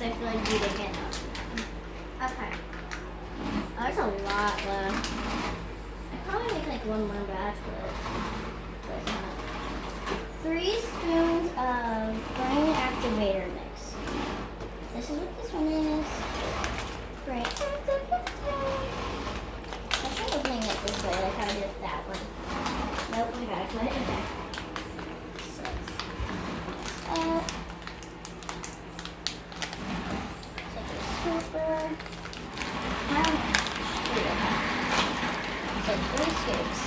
because I feel like you didn't get enough. Okay. Oh, there's a lot left. I probably make like one more batch, but it's not. 3 spoons of brain activator mix. This is what this one is. Brain activator. I should opening it this way, like how I did that one. Nope, we gotta put it in there. So take a scooper. So 3 scoops.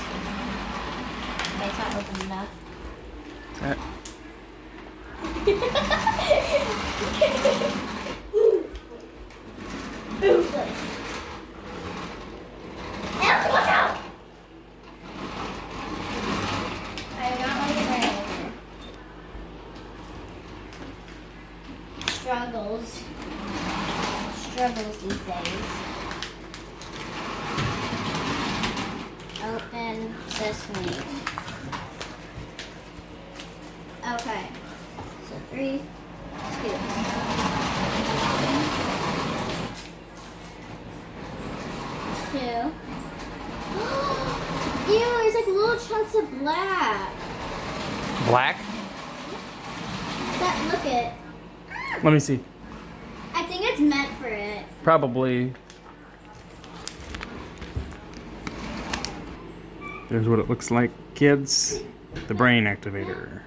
Okay, it's not open enough. Elsie, watch out! I do not want to get ran over. Struggles these days. Open sesame. Okay. So 3 scoops. 2. Ew, there's like little chunks of black. Black? Look it. Let me see. I think it's meant for it. Probably. There's what it looks like, kids. The brain activator.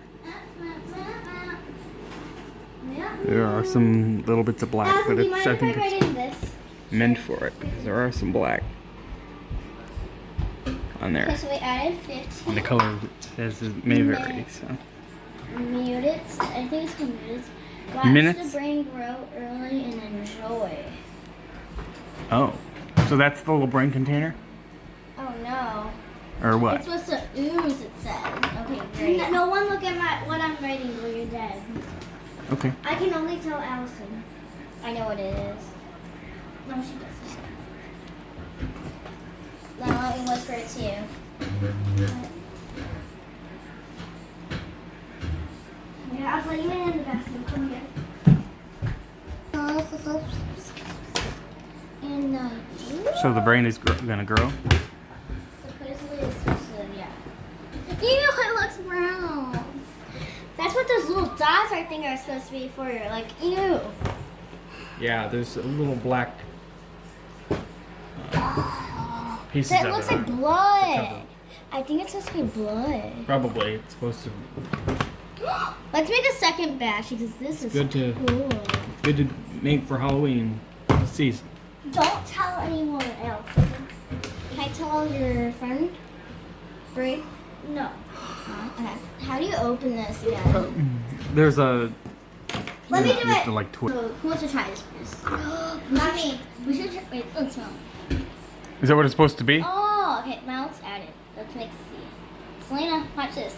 There are some little bits of black, but it's, I think it's meant for it because there are some black on there. Okay, so we added 15. And the color says it may vary. So. Minutes. I think it's called minutes. Watch Minutes? the brain grow early and enjoy. Oh, so that's the little brain container, Oh no. or what? It's supposed to ooze, it said. Okay, great. No one look at what I'm writing or you're dead. Okay. I can only tell Allison. I know what it is. No, she doesn't. Now let me whisper it to you. Yeah, I'll let you in the bathroom. Come here. And So the brain is gonna grow. supposedly it's supposed to, yeah. Ew, it looks brown. That's what those little dots I think are supposed to be for. Like, ew. Yeah, there's a little black pieces That of looks it. like blood. I think it's supposed to be blood. Probably it's supposed to. Let's make a second batch because this is Good to- cool. Good to make for Halloween season. Don't tell anyone else. Can I tell your friend? Bree? No. Okay. How do you open this again? There's a. Let me do you have it. to like twist. So, who wants to try this first? Not me. We should try. Wait, let's smell. Is that what it's supposed to be? Oh, okay. Now let's add it. Let's make see. Selena, watch this.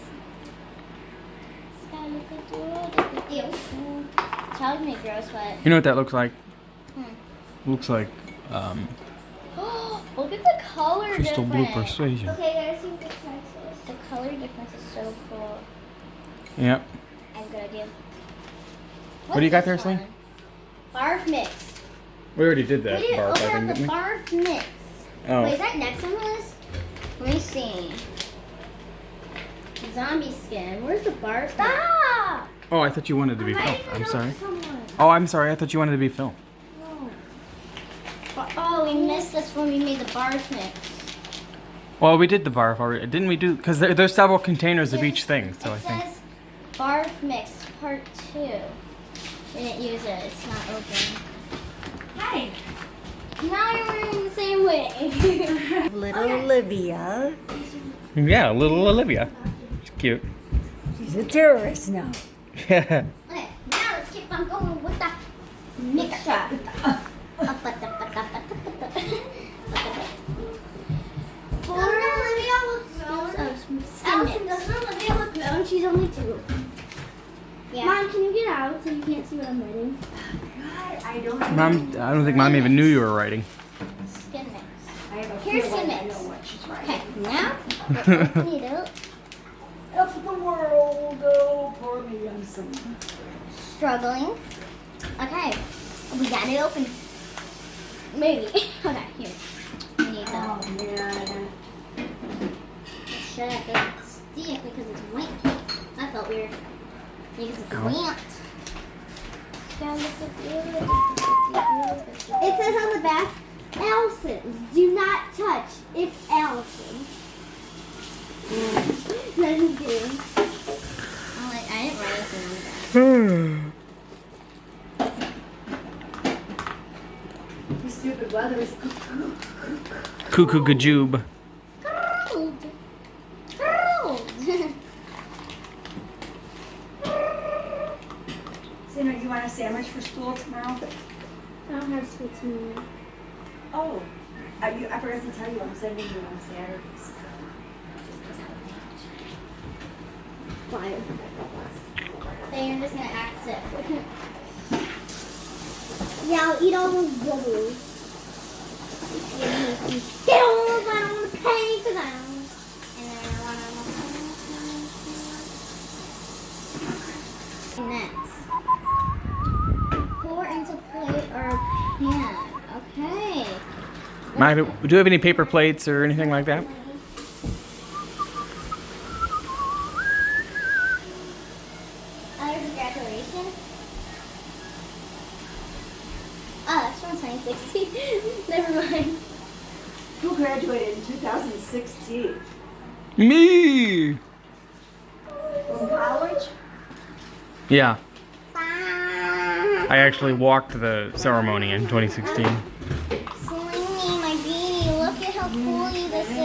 Ew. Child may gross, but. You know what that looks like? Looks like Look at the color crystal blue difference. persuasion. Okay, guys, you can try this. The color difference is so cool. Yep. I'm gonna do. What do you got there, Selena? Barf mix. We already did that We didn't barf, I open think, up the didn't we? barf mix. Oh. Wait, is that next on the list? Let me see. Zombie skin. Where's the barf? Stop! Oh, I thought you wanted to be filmed. I'm sorry. Someone. Oh, I'm sorry. I thought you wanted to be filmed. No. Oh, we missed this when we made the barf mix. Well, we did the barf already, didn't we? Do because there's several containers of each thing, so I It think. says barf mix part 2. We didn't use it. It's not open. Hi. Now you're wearing the same wig. Little Olivia. Yeah, little Olivia. She's cute. She's a terrorist now. Yeah. Okay, now let's keep on going with the mixture. Olivia looks doesn't Olivia look grown? She's only 2. Yeah. Mom, can you get out so you can't see what I'm writing? God, I don't have Mom, I don't think Mom even knew you were writing. Skin mix. I have a Here's feeling skin I mix. know what she's Okay, writing. now open it up. Of the world, oh, poor me, I'm so Struggling. Okay. We got it open. Maybe. Okay, here. We need Oh, the man. shut the stick because it's white. That felt weird. Because it's Ow. white. It says on the back, Allison's. Do not touch. It's Allison's. No, just kidding. I didn't write anything on the back. This stupid weather is Cuckoo Gajoob. Cold. Cold. Selena, you want a sandwich for school tomorrow? I don't have sweet tomorrow. Oh, I forgot to tell you, I'm sending you on Saturdays. Fire. Then you're just gonna act sick. Yeah, I'll eat all those bubbles. Get all of that on the penny because I don't. And then I want to. Next. Pour into plate or pan. Okay. Maya, do you have any paper plates or anything like that? There's a graduation. Oh, that's from 2016. Never mind. Who graduated in 2016? Me! From college? Yeah. I actually walked the ceremony in 2016. Selena, my baby, look at how cool this is.